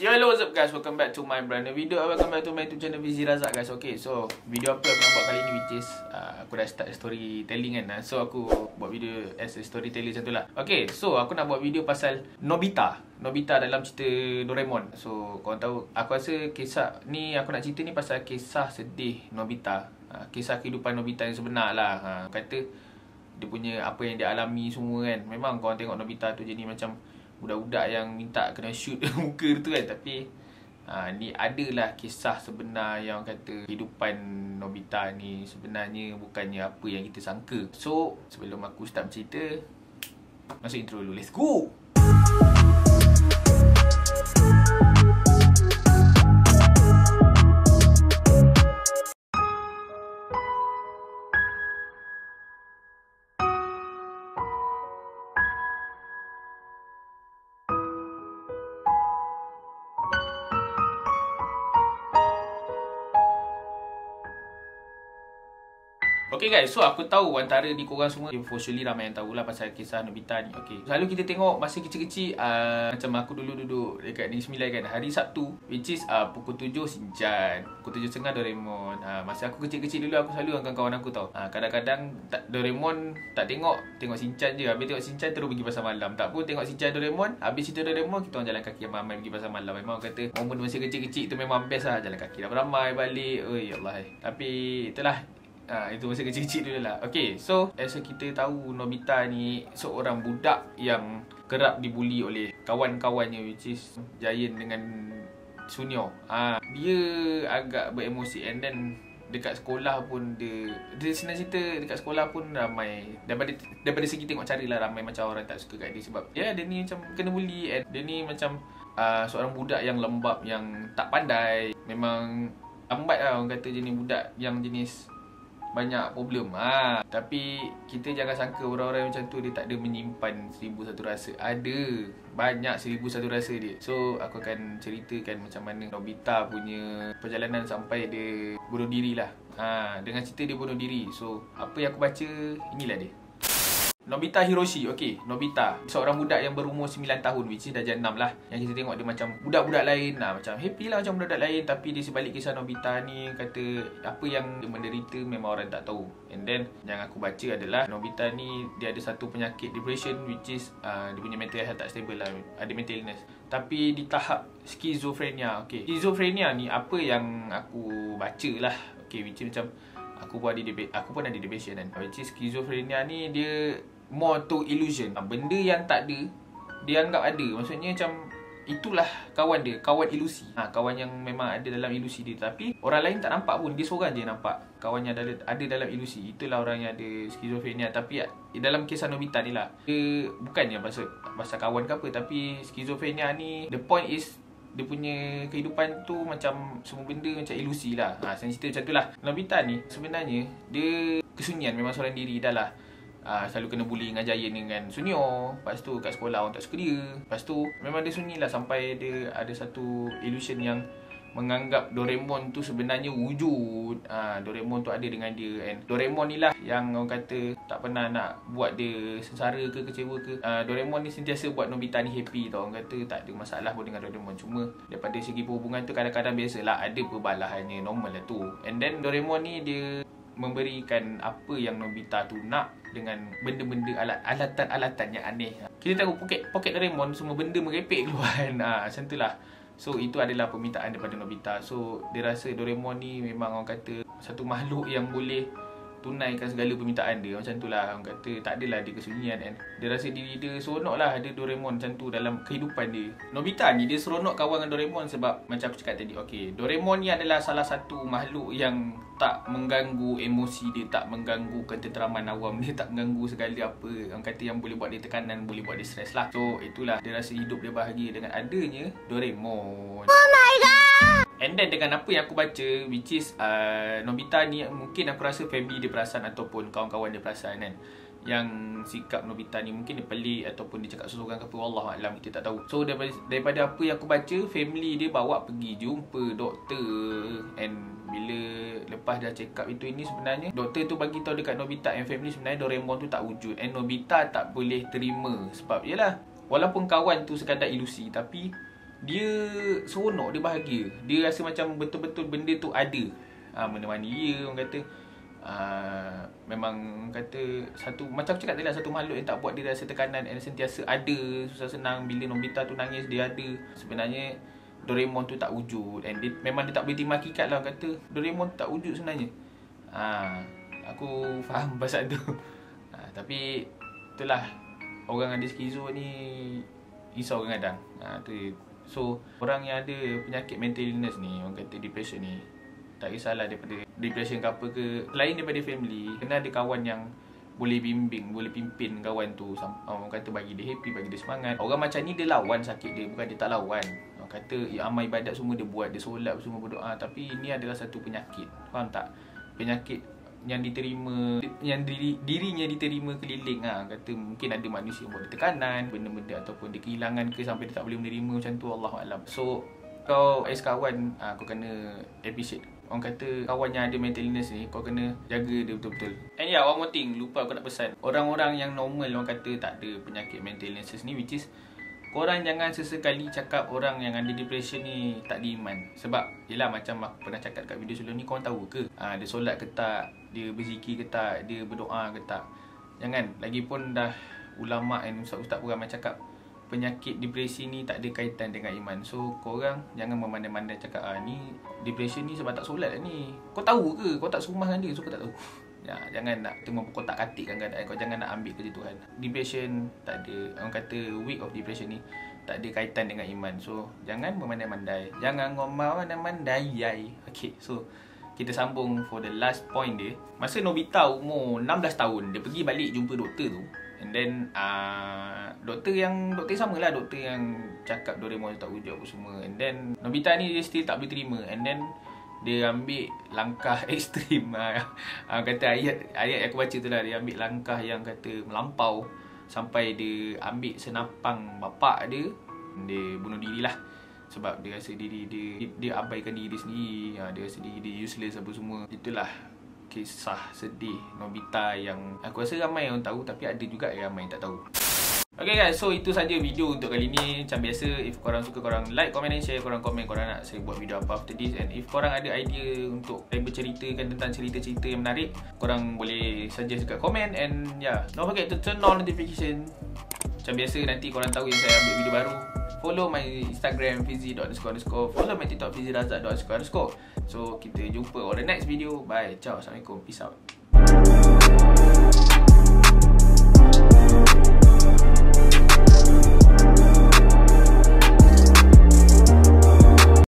Yo, hello, what's up guys, welcome back to my brand new video. Welcome back to my YouTube channel Fizi Razak guys. Okay, so video apa aku nak buat kali ni, which is aku dah start storytelling kan. So aku buat video as a storyteller macam tu lah. Okay, so aku nak buat video pasal Nobita dalam cerita Doraemon. So korang tahu, aku rasa kisah ni aku nak cerita ni pasal kisah sedih Nobita, kisah kehidupan Nobita yang sebenar lah. Kata dia punya apa yang dia alami semua kan. Memang korang tengok Nobita tu jadi macam budak-budak yang minta kena shoot muka tu kan. Tapi ni adalah kisah sebenar yang kata kehidupan Nobita ni sebenarnya bukannya apa yang kita sangka. So sebelum aku start bercerita, masuk intro dulu. Let's go! Okay guys, so aku tahu antara di korang semua, unfortunately ramai yang tahulah pasal kisah Nobita ni. Okay, selalu kita tengok masa kecil-kecil, macam aku dulu duduk dekat Negeri Sembilan kan, hari Sabtu, which is pukul 7 Shinchan, pukul 7.30 Doraemon. Masa aku kecil-kecil dulu, aku selalu dengan kawan aku tau, kadang-kadang Doraemon tak tengok Shinchan je. Habis tengok Shinchan terus pergi pasar malam. Tak pun tengok Shinchan Doraemon, habis cerita Doraemon kita orang jalan kaki ramai pergi pasar malam. Memang kata momen masa kecil-kecil tu memang best lah, jalan kaki ramai balik. Oi Allah. Tapi itulah, itu masa kecil-kecil dulu lah. Okay, so as kita tahu, Nobita ni seorang budak yang kerap dibuli oleh kawan-kawannya, which is Giant dengan Sunyo. Dia agak beremosi, and then dekat sekolah pun dia senang cerita, dekat sekolah pun ramai, daripada segi tengok cari lah, ramai macam orang tak suka kat dia sebab dia ni macam kena bully, and dia ni macam seorang budak yang lembab, yang tak pandai. Memang lambat lah orang kata, jenis budak yang jenis banyak problem. Tapi kita jangan sangka orang-orang macam tu dia tak ada menyimpan 1001 rasa. Ada banyak 1001 rasa dia. So aku akan ceritakan macam mana Nobita punya perjalanan sampai dia bunuh diri lah. Dengan cerita dia bunuh diri. So apa yang aku baca, inilah dia. Nobita Hiroshi. Okay, Nobita seorang budak yang berumur 9 tahun, which is dah jam 6 lah. Yang kita tengok dia macam budak-budak lain, macam happy lah macam budak-budak lain. Tapi di sebalik kisah Nobita ni, kata apa yang dia menderita memang orang tak tahu. And then yang aku baca adalah Nobita ni dia ada satu penyakit depression, which is dia punya mental health tak stable lah, ada mental illness. Tapi di tahap skizofrenia. Okay, skizofrenia ni apa yang aku baca lah. Okay, which is macam aku pun ada depression kan. Which is skizofrenia ni dia more to illusion. Benda yang tak ada dia anggap ada. Maksudnya macam itulah kawan dia, kawan ilusi. Kawan yang memang ada dalam ilusi dia, tapi orang lain tak nampak pun, dia seorang je nampak kawannya ada dalam ilusi. Itulah orang yang ada skizofrenia. Tapi dalam kisah Nobita ni lah, dia bukannya pasal kawan ke apa, tapi skizofrenia ni the point is dia punya kehidupan tu macam semua benda macam ilusi lah. Saya cerita macam tu lah. Nobita ni sebenarnya dia kesunyian, memang seorang diri dah lah. Selalu kena bully dengan Giant dengan Sunyo. Lepas tu kat sekolah orang tak suka dia. Lepas tu memang dia sunyi lah, sampai dia ada satu illusion yang menganggap Doraemon tu sebenarnya wujud. Doraemon tu ada dengan dia, and Doraemon ni lah yang orang kata tak pernah nak buat dia sengsara ke kecewa ke. Doraemon ni sentiasa buat Nobita ni happy tau. Orang kata tak ada masalah pun dengan Doraemon. Cuma daripada segi perhubungan tu kadang-kadang biasalah ada perbalahannya, normal lah tu. And then Doraemon ni dia memberikan apa yang Nobita tu nak dengan benda-benda alatan yang aneh. Kita tahu poket Doraemon semua benda merepek keluar kan. Macam tu lah. So itu adalah permintaan daripada Nobita. So dia rasa Doraemon ni memang orang kata satu makhluk yang boleh tunaikan segala permintaan dia. Macam tu lah, orang kata tak adalah dia kesunyian kan. Dia rasa diri dia seronok lah ada Doraemon macam tu dalam kehidupan dia. Nobita ni dia seronok kawan dengan Doraemon sebab macam aku cakap tadi. Okay, Doraemon ni adalah salah satu makhluk yang tak mengganggu emosi dia, tak mengganggu ketenteraman awam dia, tak mengganggu segala apa orang kata yang boleh buat dia tekanan, boleh buat dia stres lah. So itulah, dia rasa hidup dia bahagia dengan adanya Doraemon. Oh my god! And then dengan apa yang aku baca, which is Nobita ni mungkin aku rasa family dia perasan ataupun kawan-kawan dia perasan kan, yang sikap Nobita ni mungkin dia pelik ataupun dia cakap seseorang ke apa, wallahualam, kita tak tahu. So daripada apa yang aku baca, family dia bawa pergi jumpa doktor, and bila lepas dah check up itu ini, sebenarnya doktor tu bagi tahu dekat Nobita and family sebenarnya Doraemon tu tak wujud, and Nobita tak boleh terima sebab yalah, walaupun kawan tu sekadar ilusi, tapi dia seronok, dia bahagia. Dia rasa macam betul-betul benda tu ada. Menemani dia, orang kata memang kata satu, macam aku cakap tadi lah, satu makhluk yang tak buat dia rasa tekanan and sentiasa ada, susah senang. Bila Nobita tu nangis, dia ada. Sebenarnya Doraemon tu tak wujud, and memang dia tak boleh terima hakikat lah. Kata Doraemon tak wujud sebenarnya. Aku faham pasal tu. Tapi itulah, orang ada skizo ni risau kadang-kadang. So orang yang ada penyakit mental illness ni, orang kata depression ni, tak kisahlah daripada depression ke apa ke, selain daripada family, kena ada kawan yang boleh bimbing, boleh pimpin kawan tu. Orang kata bagi dia happy, bagi dia semangat. Orang macam ni dia lawan sakit dia, bukan dia tak lawan. Orang kata amal ibadat semua dia buat, dia solat semua, berdoa. Tapi ini adalah satu penyakit, faham tak? Penyakit yang diterima, yang dirinya diterima keliling. Kata mungkin ada manusia yang buat dia tekanan, benda-benda ataupun dia kehilangan ke sampai dia tak boleh menerima macam tu, Allahualam. So kau as kawan, kau kena appreciate. Orang kata kawan yang ada mental illness ni, kau kena jaga dia betul-betul. And one more thing, lupa aku nak pesan. Orang-orang yang normal, orang kata tak ada penyakit mental illness ni, which is korang jangan sesekali cakap orang yang ada depression ni tak ada iman. Sebab yelah, macam aku pernah cakap kat video sebelum ni, korang tahu ke dia solat ke tak, dia berzikir ke tak, dia berdoa ke tak. Jangan. Lagipun dah ulama' dan ustaz-ustaz pun ramai cakap penyakit depresi ni tak ada kaitan dengan iman. So korang jangan memandai-mandai cakap ni depression ni sebab tak solat lah ni. Kau tahu ke? Kau tak serumah dengan dia, so kau tak tahu. Jangan nak memperkotak-katik kadang-kadang. Kau jangan nak ambil kerja Tuhan. Depression tak ada, orang kata week of depression ni tak ada kaitan dengan iman. So jangan memandai-mandai, jangan memandai-mandai. Okay, so kita sambung for the last point dia. Masa Nobita umur 16 tahun, dia pergi balik jumpa doktor tu. And then doktor yang sama lah, doktor yang cakap Doraemon tak wujud apa semua. And then Nobita ni dia still tak boleh terima. And then dia ambil langkah ekstrim. Kata ayat aku baca tu lah, dia ambil langkah yang kata melampau, sampai dia ambil senapang bapak dia. Dia bunuh diri lah. Sebab dia rasa diri dia abaikan diri dia sendiri. Dia rasa diri dia useless apa semua. Itulah kisah sedih Nobita yang aku rasa ramai yang tahu, tapi ada juga yang ramai yang tak tahu. Okay guys, so itu saja video untuk kali ni. Macam biasa, if korang suka, korang like, comment and share. Korang komen korang nak saya buat video apa after this. And if korang ada idea untuk saya berceritakan tentang cerita-cerita yang menarik, korang boleh suggest dekat komen. And don't forget to turn on notification. Macam biasa, nanti korang tahu yang saya ambil video baru. Follow my Instagram fizi__. Follow my TikTok fizirazak__. So kita jumpa on the next video. Bye, ciao, assalamualaikum, peace out.